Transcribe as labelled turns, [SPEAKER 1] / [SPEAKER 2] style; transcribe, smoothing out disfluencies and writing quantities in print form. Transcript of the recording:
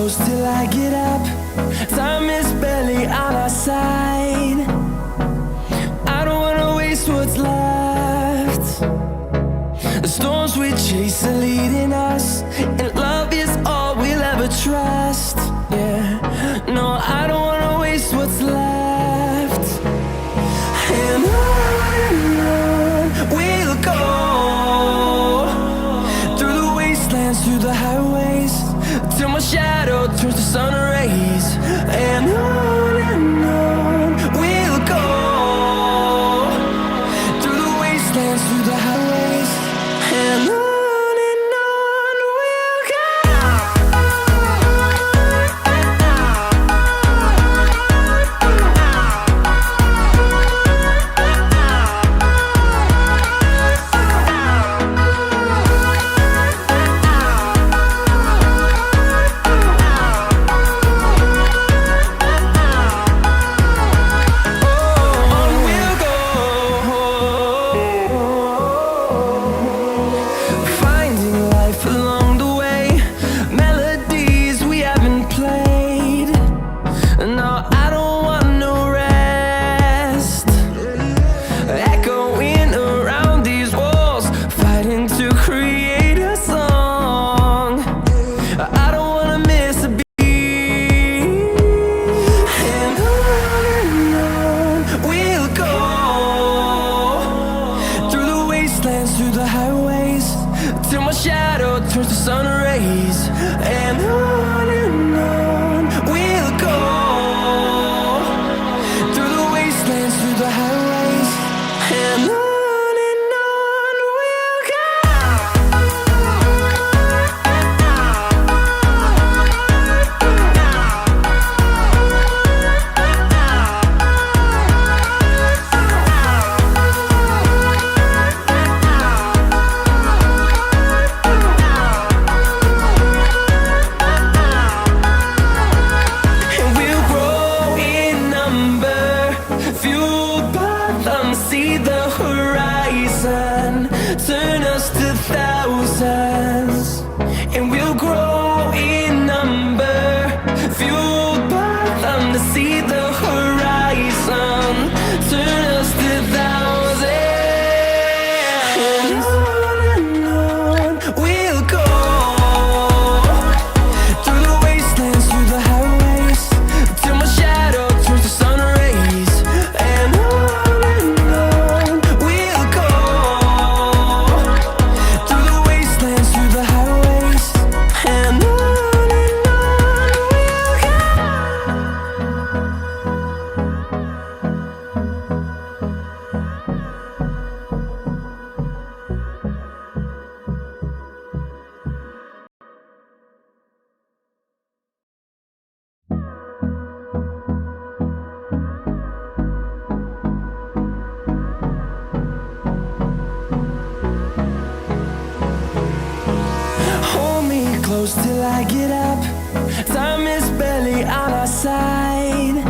[SPEAKER 1] close till I get up. Time is barely on our side. I don't wanna waste what's left. The storms we chase are leading us, and love is all we'll ever trust. Yeah, no, I don't wanna waste what's left. And on we'll go, through the wastelands, through the highways, till my shadow turns to sun rays. And on we'll go, through the wastelands, through the highways, and on we'll go. Through the highways, till my shadow turns to sun rays. And on we'll go, through the wastelands, through the highways, and on we'll go. See the horizon turn us to thousands, and we'll grow in number, fueled by them. To see the horizon turn us to thousands, and on we'll go, through the wastelands, through the highways, till my shadow turns to sun rays. And close till I get up. Time is barely on our side.